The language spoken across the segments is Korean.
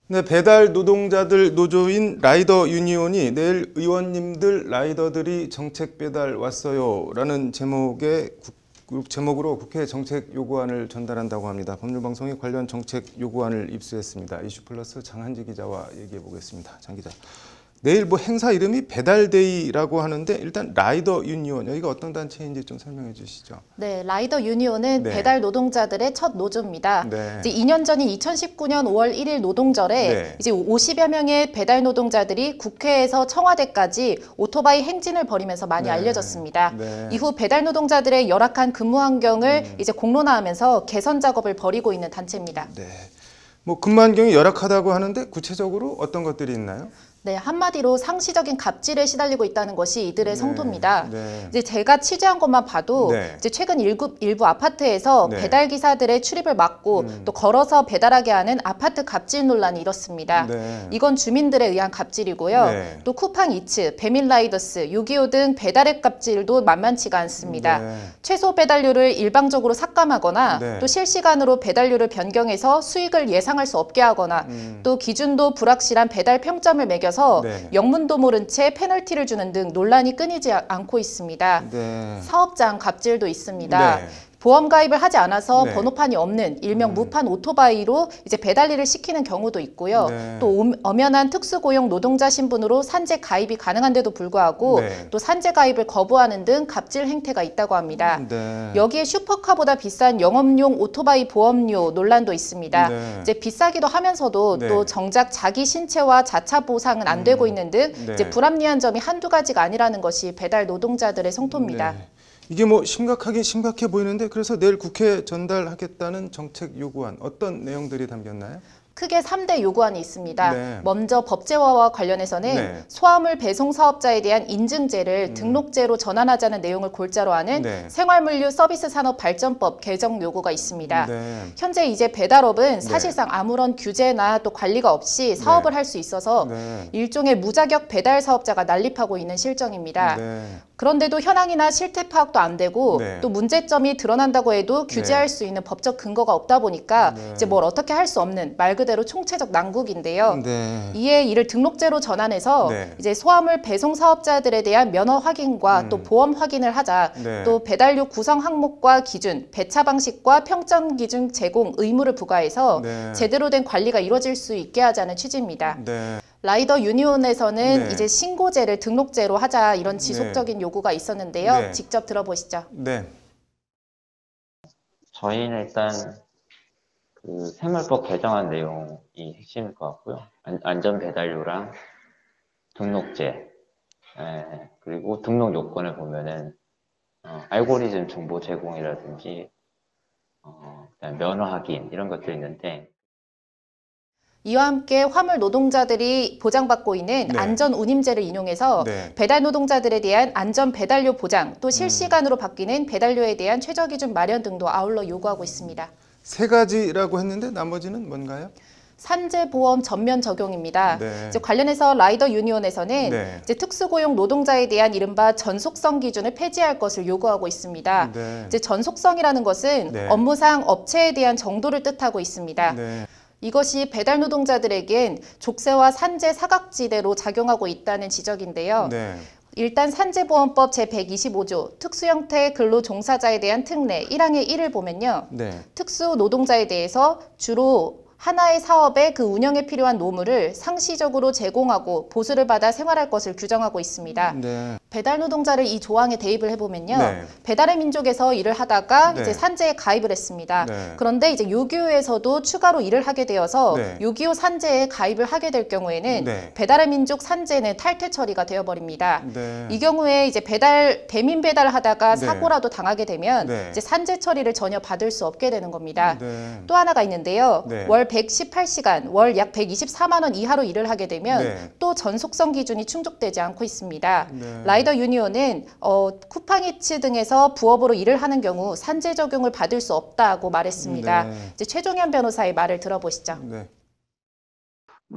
네, 배달 노동자들 노조인 라이더 유니온이 내일 의원님들 라이더들이 정책 배달 왔어요라는 제목으로 국회 정책 요구안을 전달한다고 합니다. 법률방송이 관련 정책 요구안을 입수했습니다. 이슈플러스 장한지 기자와 얘기해 보겠습니다. 장 기자. 내일 뭐 행사 이름이 배달데이라고 하는데 일단 라이더 유니온 여기가 어떤 단체인지 좀 설명해 주시죠. 네, 라이더 유니온은 네. 배달 노동자들의 첫 노조입니다. 네. 이제 2년 전인 2019년 5월 1일 노동절에 네. 이제 50여 명의 배달 노동자들이 국회에서 청와대까지 오토바이 행진을 벌이면서 많이 네. 알려졌습니다. 네. 이후 배달 노동자들의 열악한 근무 환경을 이제 공론화하면서 개선 작업을 벌이고 있는 단체입니다. 네. 뭐 근무 환경이 열악하다고 하는데 구체적으로 어떤 것들이 있나요? 네, 한마디로 상시적인 갑질에 시달리고 있다는 것이 이들의 네, 성토입니다. 네. 이제 제가 취재한 것만 봐도 네. 이제 최근 일부 아파트에서 네. 배달 기사들의 출입을 막고 또 걸어서 배달하게 하는 아파트 갑질 논란이 일었습니다. 네. 이건 주민들에 의한 갑질이고요. 네. 또 쿠팡 이츠, 배밀라이더스, 625 등 배달앱 갑질도 만만치가 않습니다. 네. 최소 배달료를 일방적으로 삭감하거나 네. 또 실시간으로 배달료를 변경해서 수익을 예상할 수 없게 하거나 또 기준도 불확실한 배달 평점을 매겨서 네. 영문도 모른 채 페널티를 주는 등 논란이 끊이지 않고 있습니다. 네. 사업장 갑질도 있습니다. 네. 보험 가입을 하지 않아서 네. 번호판이 없는 일명 무판 오토바이로 이제 배달 일을 시키는 경우도 있고요. 네. 또 엄연한 특수고용 노동자 신분으로 산재 가입이 가능한데도 불구하고 네. 또 산재 가입을 거부하는 등 갑질 행태가 있다고 합니다. 네. 여기에 슈퍼카보다 비싼 영업용 오토바이 보험료 논란도 있습니다. 네. 이제 비싸기도 하면서도 네. 또 정작 자기 신체와 자차 보상은 안 되고 있는 등 네. 이제 불합리한 점이 한두 가지가 아니라는 것이 배달 노동자들의 성토입니다. 네. 이게 뭐 심각하긴 심각해 보이는데 그래서 내일 국회에 전달하겠다는 정책 요구안 어떤 내용들이 담겼나요? 크게 3대 요구안이 있습니다. 네. 먼저 법제화와 관련해서는 네. 소화물 배송 사업자에 대한 인증제를 등록제로 전환하자는 내용을 골자로 하는 네. 생활물류 서비스 산업 발전법 개정 요구가 있습니다. 네. 현재 이제 배달업은 사실상 아무런 규제나 또 관리가 없이 사업을 할 수 있어서 네. 일종의 무자격 배달 사업자가 난립하고 있는 실정입니다. 네. 그런데도 현황이나 실태 파악도 안 되고 네. 또 문제점이 드러난다고 해도 규제할 네. 수 있는 법적 근거가 없다 보니까 네. 이제 뭘 어떻게 할 수 없는 말 그대로 총체적 난국인데요. 네. 이에 이를 등록제로 전환해서 네. 이제 소화물 배송 사업자들에 대한 면허 확인과 또 보험 확인을 하자. 네. 또 배달료 구성 항목과 기준, 배차 방식과 평점 기준 제공 의무를 부과해서 네. 제대로 된 관리가 이루어질 수 있게 하자는 취지입니다. 네. 라이더 유니온에서는 네. 이제 신고제를 등록제로 하자 이런 지속적인 요구가 있었는데요. 네. 직접 들어보시죠. 네. 저희는 일단 그 세물법 개정안 내용이 핵심일 것 같고요. 안전 배달료랑 등록제, 그리고 등록 요건을 보면은 알고리즘 정보 제공이라든지 그다음에 면허 확인 이런 것들이 있는데 이와 함께 화물 노동자들이 보장받고 있는 네. 안전 운임제를 인용해서 네. 배달 노동자들에 대한 안전 배달료 보장, 또 실시간으로 바뀌는 배달료에 대한 최저 기준 마련 등도 아울러 요구하고 있습니다. 세 가지라고 했는데 나머지는 뭔가요? 산재보험 전면 적용입니다. 네. 이제 관련해서 라이더 유니온에서는 네. 이제 특수고용 노동자에 대한 이른바 전속성 기준을 폐지할 것을 요구하고 있습니다. 네. 이제 전속성이라는 것은 네. 업무상 업체에 대한 정도를 뜻하고 있습니다. 네. 이것이 배달 노동자들에겐 족쇄와 산재 사각지대로 작용하고 있다는 지적인데요. 네. 일단 산재보험법 제125조 특수형태 근로종사자에 대한 특례 1항의 1을 보면요. 네. 특수 노동자에 대해서 주로 하나의 사업의 그 운영에 필요한 노무를 상시적으로 제공하고 보수를 받아 생활할 것을 규정하고 있습니다. 네. 배달 노동자를 이 조항에 대입을 해보면요. 네. 배달의 민족에서 일을 하다가 네. 이제 산재에 가입을 했습니다. 네. 그런데 이제 요기요에서도 추가로 일을 하게 되어서 네. 요기요 산재에 가입을 하게 될 경우에는 네. 배달의 민족 산재는 탈퇴 처리가 되어버립니다. 네. 이 경우에 이제 대민 배달을 하다가 네. 사고라도 당하게 되면 네. 이제 산재 처리를 전혀 받을 수 없게 되는 겁니다. 네. 또 하나가 있는데요. 네. 월 118시간, 월 약 124만 원 이하로 일을 하게 되면 네. 또 전속성 기준이 충족되지 않고 있습니다. 네. 라이더 유니온은 쿠팡이츠 등에서 부업으로 일을 하는 경우 산재 적용을 받을 수 없다고 말했습니다. 네. 이제 최종현 변호사의 말을 들어보시죠. 네.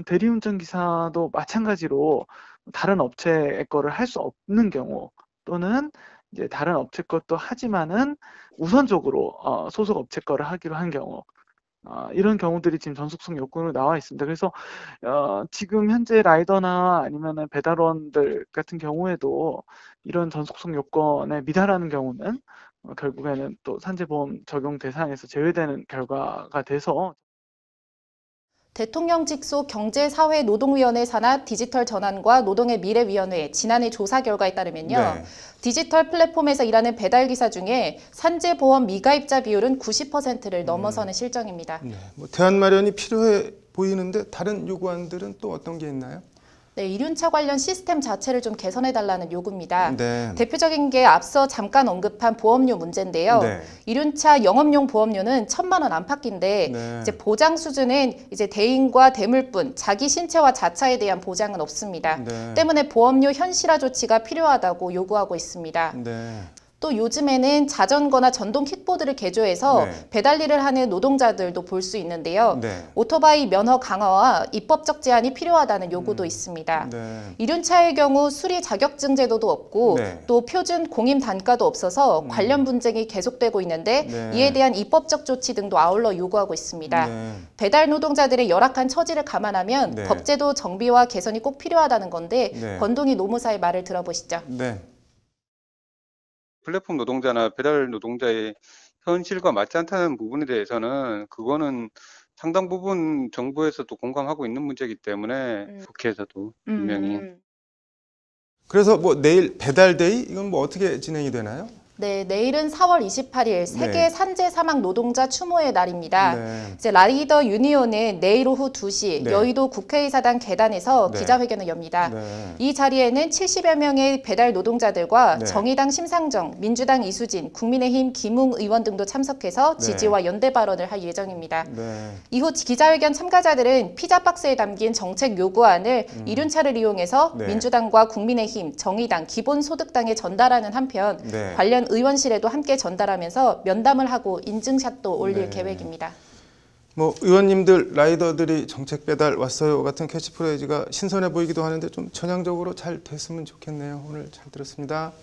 대리운전 기사도 마찬가지로 다른 업체의 거를 할 수 없는 경우 또는 이제 다른 업체 것도 하지만은 우선적으로 소속 업체 거를 하기로 한 경우 이런 경우들이 지금 전속성 요건으로 나와 있습니다. 그래서 지금 현재 라이더나 아니면은 배달원들 같은 경우에도 이런 전속성 요건에 미달하는 경우는 결국에는 또 산재보험 적용 대상에서 제외되는 결과가 돼서 대통령 직속 경제사회노동위원회 산하 디지털 전환과 노동의 미래위원회 지난해 조사 결과에 따르면요. 네. 디지털 플랫폼에서 일하는 배달기사 중에 산재보험 미가입자 비율은 90%를 넘어서는 실정입니다. 네. 뭐 대안 마련이 필요해 보이는데 다른 요구안들은 또 어떤 게 있나요? 네, 이륜차 관련 시스템 자체를 좀 개선해달라는 요구입니다. 네. 대표적인 게 앞서 잠깐 언급한 보험료 문제인데요. 네. 이륜차 영업용 보험료는 1,000만 원 안팎인데 네. 이제 보장 수준은 이제 대인과 대물뿐 자기 신체와 자차에 대한 보장은 없습니다. 네. 때문에 보험료 현실화 조치가 필요하다고 요구하고 있습니다. 네. 또 요즘에는 자전거나 전동 킥보드를 개조해서 네. 배달 일을 하는 노동자들도 볼 수 있는데요. 네. 오토바이 면허 강화와 입법적 제한이 필요하다는 요구도 있습니다. 네. 이륜차의 경우 수리 자격증 제도도 없고 네. 또 표준 공임 단가도 없어서 관련 분쟁이 계속되고 있는데 네. 이에 대한 입법적 조치 등도 아울러 요구하고 있습니다. 네. 배달 노동자들의 열악한 처지를 감안하면 네. 법제도 정비와 개선이 꼭 필요하다는 건데 네. 권동희 노무사의 말을 들어보시죠. 네. 플랫폼 노동자나 배달 노동자의 현실과 맞지 않다는 부분에 대해서는 그거는 상당 부분 정부에서도 공감하고 있는 문제이기 때문에 국회에서도 분명히 그래서 뭐 내일 배달데이 이건 뭐 어떻게 진행이 되나요? 네, 내일은 4월 28일 세계 네. 산재 사망 노동자 추모의 날입니다. 네. 이제 라이더 유니온은 내일 오후 2시 네. 여의도 국회의사당 계단에서 네. 기자회견을 엽니다. 네. 이 자리에는 70여 명의 배달 노동자들과 네. 정의당 심상정, 민주당 이수진, 국민의힘 김웅 의원 등도 참석해서 네. 지지와 연대 발언을 할 예정입니다. 네. 이후 기자회견 참가자들은 피자 박스에 담긴 정책 요구안을 이륜차를 이용해서 네. 민주당과 국민의힘, 정의당, 기본소득당에 전달하는 한편 네. 관련 의원실에도 함께 전달하면서 면담을 하고 인증샷도 올릴 네. 계획입니다. 뭐 의원님들 라이더들이 정책 배달 왔어요 같은 캐치프레이즈가 신선해 보이기도 하는데 좀 전향적으로 잘 됐으면 좋겠네요. 오늘 잘 들었습니다.